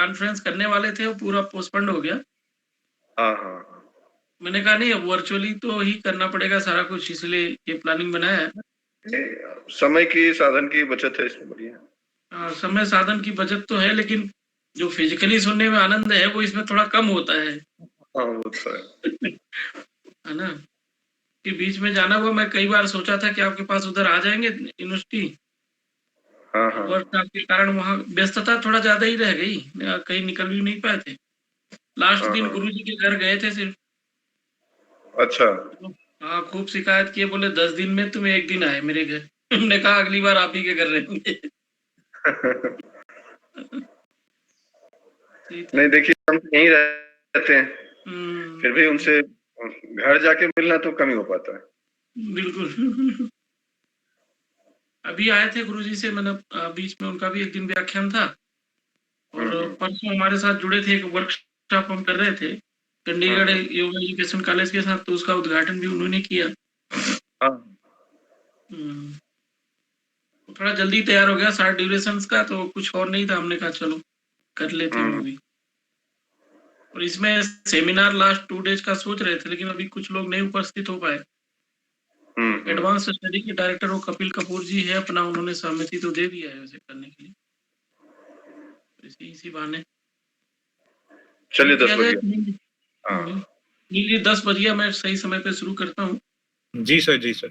Conference करने वाले थे वो पूरा पोस्टपोन्ड हो गया। हाँ हाँ हाँ। मैंने कहा नहीं, अब वर्चुअली तो ही करना पड़ेगा सारा कुछ, इसलिए ये प्लानिंग बनाया है। समय की साधन की बचत है इसमें, बढ़िया। समय साधन की बचत तो है, लेकिन जो फिजिकली सुनने में आनंद है वो इसमें थोड़ा कम होता है। हाँ वो तो है। है ना? कि बीच में जाना हुआ, मैं कई बार सोचा था कि आपके पास उधर आ जाएंगे यूनिवर्सिटी, हाँ हाँ वर्कशॉप के कारण वहाँ व्यस्तता थोड़ा ज्यादा ही रह गई, कहीं निकल भी नहीं पाए थे। लास्ट हाँ दिन हाँ। गुरुजी के घर गए थे सिर्फ। अच्छा। हाँ, खूब शिकायत किए, बोले 10 दिन में तुम एक दिन आए मेरे घर। हमने कहा अगली बार आप ही के घर रहेंगे। सही था। नहीं देखिए, हम तो यहीं रहते हैं, फिर भी हम्म, उनसे घर जाके मिलना तो कम ही हो पाता है। बिल्कुल। अभी आए थे गुरुजी से, मतलब बीच में उनका भी एक दिन व्याख्यान था, और हम्म। परसों हमारे साथ जुड़े थे, एक वर्कशॉप हम कर रहे थे चंडीगढ़ हम्म। योगा एजुकेशन कॉलेज के साथ, तो उसका उद्घाटन भी उन्होंने किया। हाँ हम्म, थोड़ा जल्दी तैयार हो गया शार्ट ड्यूरेशंस का, तो कुछ और नहीं था, हमने कहा चलो कर लेते हैं वो हम्म भी। और इसमें सेमिनार लास्ट 2 डेज का सोच रहे थे, लेकिन अभी कुछ लोग नहीं उपस्थित हो पाए। तो हम्म। एडवांस स्टडी के डायरेक्टर वो कपिल कपूर जी है अपना, उन्होंने सहमति तो दे दिया है वैसे करने के लिए, तो इसी बहाने शुरू चलिए, किया 10 जाए। बज गया। हाँ। नीली 10 बज गया, मैं सही समय पे शुरू करता हूँ। जी सर, जी सर।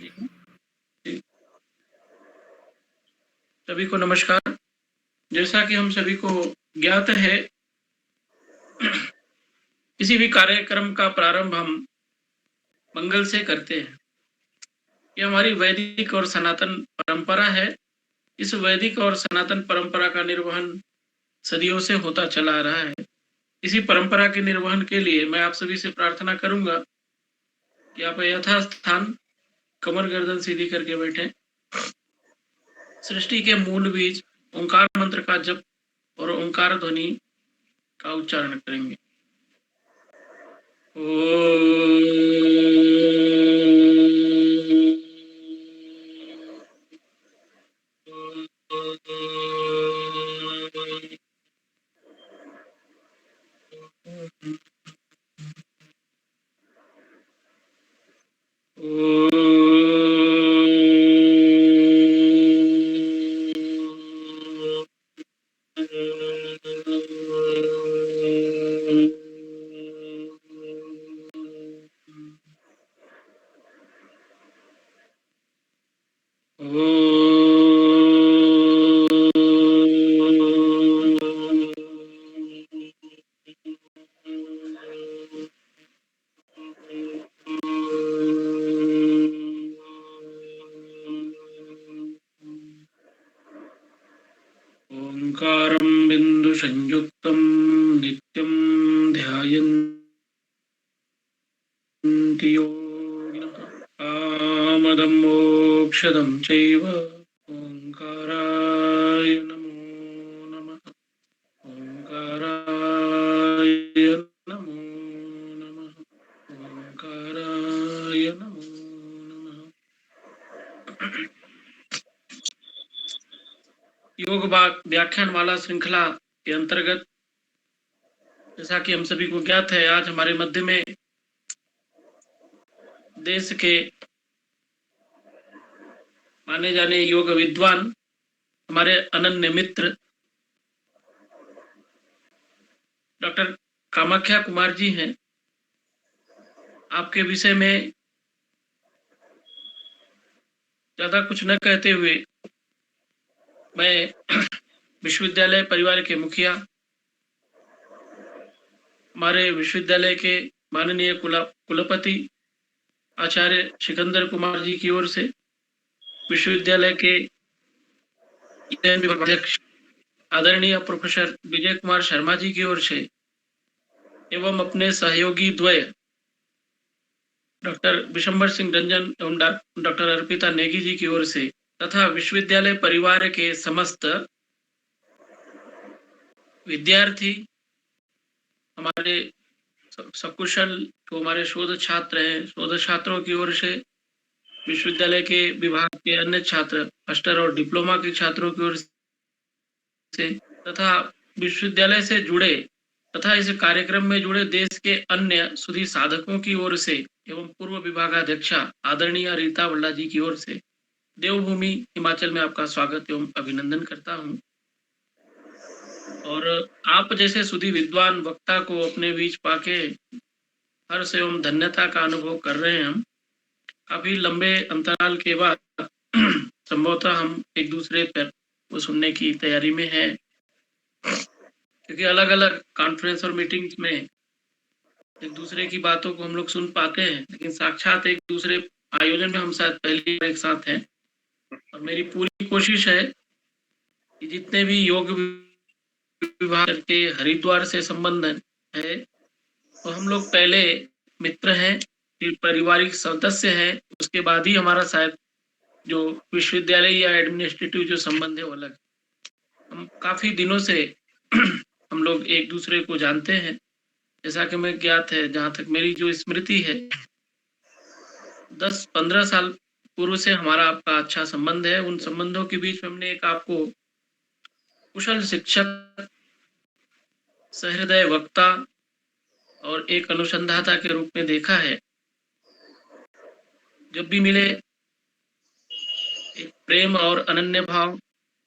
सभी को नमस्कार। जैसा कि हम सभी को ज्ञात है, किसी भी कार्यक्रम का प्रारंभ हम मंगल से करते हैं। ये हमारी वैदिक और सनातन परंपरा है। इस वैदिक और सनातन परंपरा का निर्वहन सदियों से होता चला आ रहा है। इसी परंपरा के निर्वहन के लिए मैं आप सभी से प्रार्थना करूंगा कि आप यथास्थान कमर गर्दन सीधी करके बैठे। सृष्टि के मूल बीज ओंकार मंत्र का जप और ओंकार ध्वनि का उच्चारण करेंगे। ओंकारं बिंदु संयुक्तं नित्यं ध्यायन्ति योगिनः। कामदं मोक्षदं चैव ओंकाराय नमो नमः। ओंकाराय नमो नमः। ओंकाराय नमो नमः। योग व्याख्यान माला श्रृंखला के अंतर्गत, जैसा कि हम सभी को ज्ञात है, आज हमारे मध्य में देश के माने जाने योग विद्वान, हमारे अनन्य मित्र डॉक्टर कामाख्या कुमार जी हैं। आपके विषय में ज्यादा कुछ न कहते हुए, मैं विश्वविद्यालय परिवार के मुखिया, हमारे विश्वविद्यालय के माननीय कुलपति आचार्य सिकंदर कुमार जी की ओर से, विश्वविद्यालय के अध्यक्ष आदरणीय प्रोफेसर विजय कुमार शर्मा जी की ओर से, एवं अपने सहयोगी द्वय डॉक्टर विशंबर सिंह रंजन एवं डॉक्टर अर्पिता नेगी जी की ओर से, तथा विश्वविद्यालय परिवार के समस्त विद्यार्थी, हमारे सकुशल जो हमारे शोध छात्र हैं, शोध छात्रों की ओर से, विश्वविद्यालय के विभाग के अन्य छात्र, मास्टर और डिप्लोमा के छात्रों की ओर से, तथा विश्वविद्यालय से जुड़े तथा इस कार्यक्रम में जुड़े देश के अन्य सुधी साधकों की ओर से एवं पूर्व विभागाध्यक्षा आदरणीय रीता वल्ला जी की ओर से देवभूमि हिमाचल में आपका स्वागत एवं अभिनंदन करता हूं। और आप जैसे सुधी विद्वान वक्ता को अपने बीच पाके हर्ष एवं धन्यता का अनुभव कर रहे हैं। हम काफी लंबे अंतराल के बाद संभवतः हम एक दूसरे पर वो सुनने की तैयारी में है, क्योंकि अलग अलग कॉन्फ्रेंस और मीटिंग्स में एक दूसरे की बातों को हम लोग सुन पाते हैं, लेकिन साक्षात एक दूसरे आयोजन में हम शायद पहली बार एक साथ हैं। और मेरी पूरी कोशिश है कि जितने भी योग विभाग के हरिद्वार से संबंध है, तो हम लोग पहले मित्र हैं, फिर पारिवारिक सदस्य हैं, उसके बाद ही हमारा शायद जो विश्वविद्यालय या एडमिनिस्ट्रेटिव जो संबंध है वो अलग। हम काफी दिनों से हम लोग एक दूसरे को जानते हैं, जैसा कि मैं ज्ञात है, जहाँ तक मेरी जो स्मृति है 10-15 साल पूर्व से हमारा आपका अच्छा संबंध है। उन संबंधों के बीच में हमने एक आपको कुशल शिक्षक, सहृदय वक्ता और एक अनुसंधाता के रूप में देखा है। जब भी मिले एक प्रेम और अनन्य भाव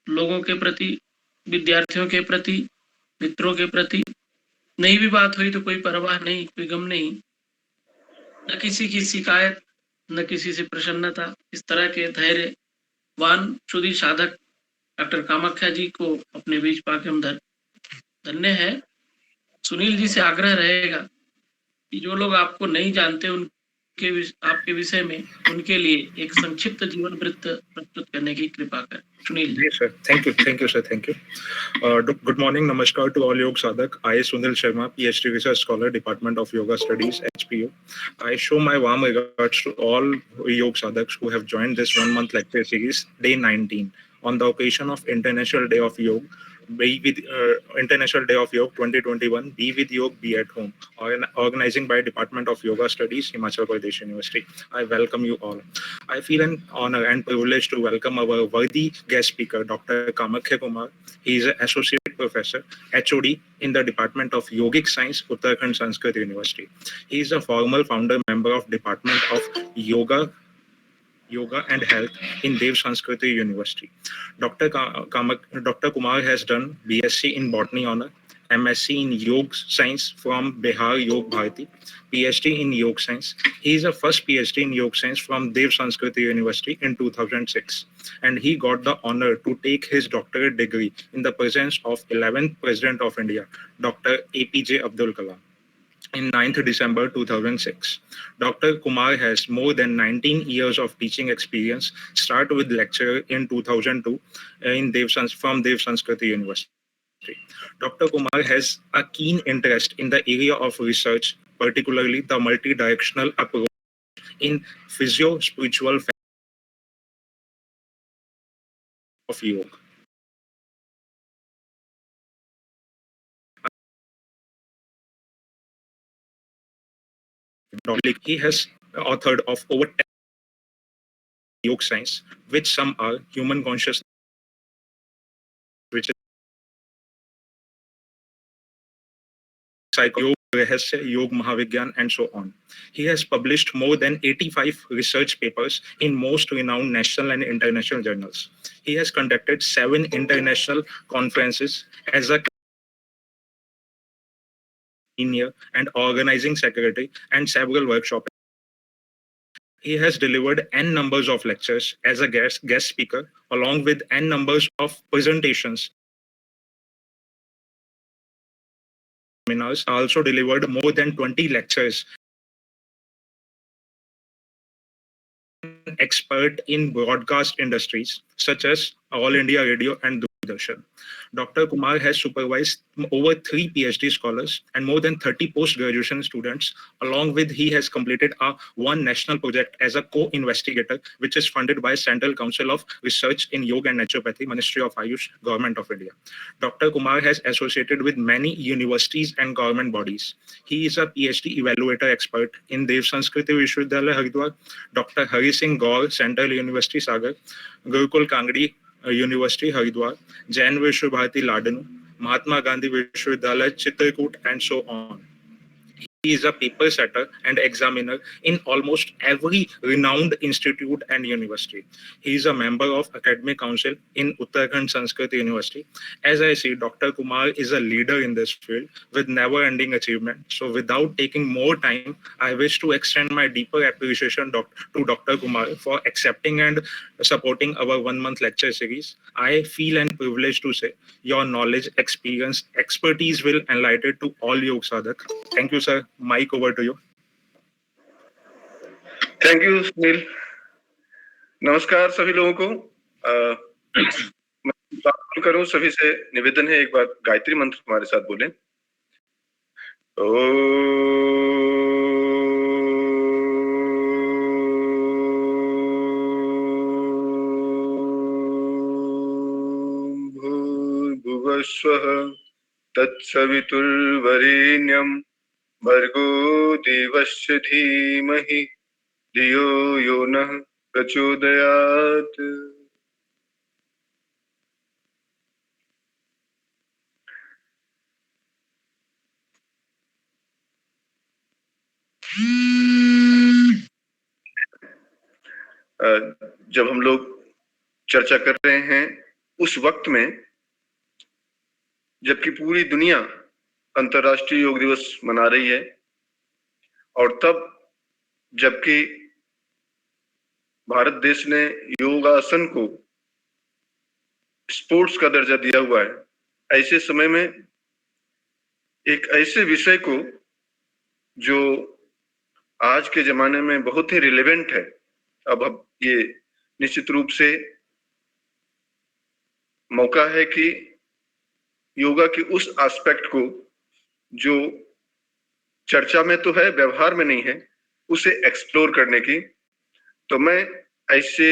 लोगों के प्रति, विद्यार्थियों के प्रति, मित्रों के प्रति। नहीं भी बात हुई तो कोई परवाह नहीं, कोई गम नहीं, न किसी की शिकायत, न किसी से प्रसन्नता। इस तरह के धैर्यवान सुधी साधक डॉक्टर कामाख्या जी को अपने बीच पाके हम धन्य है। सुनील जी से आग्रह रहेगा कि जो लोग आपको नहीं जानते उनके आपके विषय में उनके लिए एक संक्षिप्त जीवन वृत्त प्रस्तुत करने की कृपा करें। Sunil ji. Yes, sir. Thank you, sir. Thank you. Good morning, namaskar to all Yog Sadhak. I, Sunil Sharma, PhD Research Scholar, Department of Yoga Studies, HPU. I show my warm regards to all Yog Sadhaks who have joined this 1-month lecture series, day 19, on the occasion of International Day of Yoga. Be with International Day of Yoga 2021. Be with Yoga, be at home. Organizing by Department of Yoga Studies, Himachal Pradesh University. I welcome you all. I feel an honor and privilege to welcome our worthy guest speaker, Dr. Kamakhya Kumar. He is an associate professor, HOD in the Department of Yogic Science, Uttarakhand Sanskrit University. He is a former founder member of Department of Yoga and Health in Dev Sanskriti University. Dr. Kumar has done BSc in Botany Honor, MSc in Yoga Science from Bihar Yog Bharati, PhD in Yoga Science. He is the first PhD in Yoga Science from Dev Sanskriti University in 2006. And he got the honor to take his doctorate degree in the presence of 11th President of India, Dr. APJ Abdul Kalam, in 9th December 2006. Dr. Kumar has more than 19 years of teaching experience, started with lecturer in 2002 from Dev Sanskriti University. Dr. Kumar has a keen interest in the area of research, particularly the multi-directional approach in physio-spiritual of yoga. He has authored of over 10 yoga science, which some are human consciousness, which is Psycho Rahasya, Yog Mahavigyan, and so on. He has published more than 85 research papers in most renowned national and international journals. He has conducted 7 international conferences as a senior and organizing secretary and several workshops. He has delivered n numbers of lectures as a guest speaker, along with n numbers of presentations. Seminars, also delivered more than 20 lectures. Expert in broadcast industries such as All India Radio and Doordarshan. Dr. Kumar has supervised over 3 PhD scholars and more than 30 post-graduation students. Along with, he has completed one national project as a co-investigator, which is funded by Central Council of Research in Yoga and Naturopathy, Ministry of Ayush, Government of India. Dr. Kumar has associated with many universities and government bodies. He is a PhD evaluator expert in Dev Sanskriti Vishwavidyalaya, Haridwar, Dr. Hari Singh Gaur, Central University, Sagar, Gurukul Kangdi University, Haridwar, Jain Vishwa Bharati, Ladanu, Mahatma Gandhi Vishwavidyalaya, Chitrakoot, and so on. He is a paper setter and examiner in almost every renowned institute and university. He is a member of Academic Council in Uttarakhand Sanskrit University. As I see, Dr. Kumar is a leader in this field with never-ending achievement. So without taking more time, I wish to extend my deeper appreciation to Dr. Kumar for accepting and supporting our one-month lecture series. I feel and privileged to say your knowledge, experience, expertise will enlighten to all Yog Sadhak. Thank you, sir. Mike, over to you. Thank you Sunil. नमस्कार सभी लोगों को। मैं बात करूं, सभी से निवेदन है एक बार गायत्री मंत्र हमारे साथ बोलें। भूर्भुवस्वः तत्सवितुर्वरेण्यं भर्गो देवस्य धीमहि धियो यो नः प्रचोदयात्। जब हम लोग चर्चा कर रहे हैं उस वक्त में जबकि पूरी दुनिया अंतर्राष्ट्रीय योग दिवस मना रही है, और तब जबकि भारत देश ने योगासन को स्पोर्ट्स का दर्जा दिया हुआ है, ऐसे समय में एक ऐसे विषय को जो आज के जमाने में बहुत ही रिलेवेंट है, अब ये निश्चित रूप से मौका है कि योगा के उस एस्पेक्ट को जो चर्चा में तो है, व्यवहार में नहीं है, उसे एक्सप्लोर करने की। तो मैं ऐसे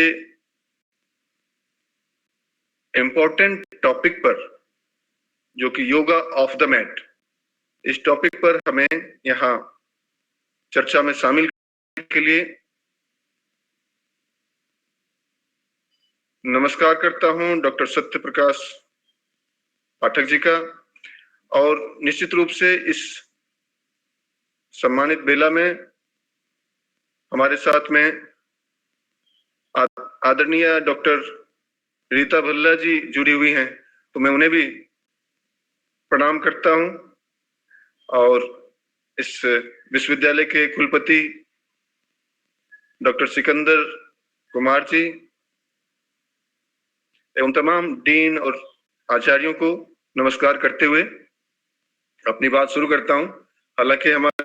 इंपॉर्टेंट टॉपिक पर, जो कि योगा ऑफ द मैट, इस टॉपिक पर हमें यहाँ चर्चा में शामिल करने के लिए नमस्कार करता हूं डॉक्टर सत्य प्रकाश पाठक जी का। और निश्चित रूप से इस सम्मानित बेला में हमारे साथ में आदरणीय डॉक्टर रीता भल्ला जी जुड़ी हुई हैं, तो मैं उन्हें भी प्रणाम करता हूं। और इस विश्वविद्यालय के कुलपति डॉक्टर सिकंदर कुमार जी एवं तमाम डीन और आचार्यों को नमस्कार करते हुए अपनी बात शुरू करता हूं। हालांकि हमारे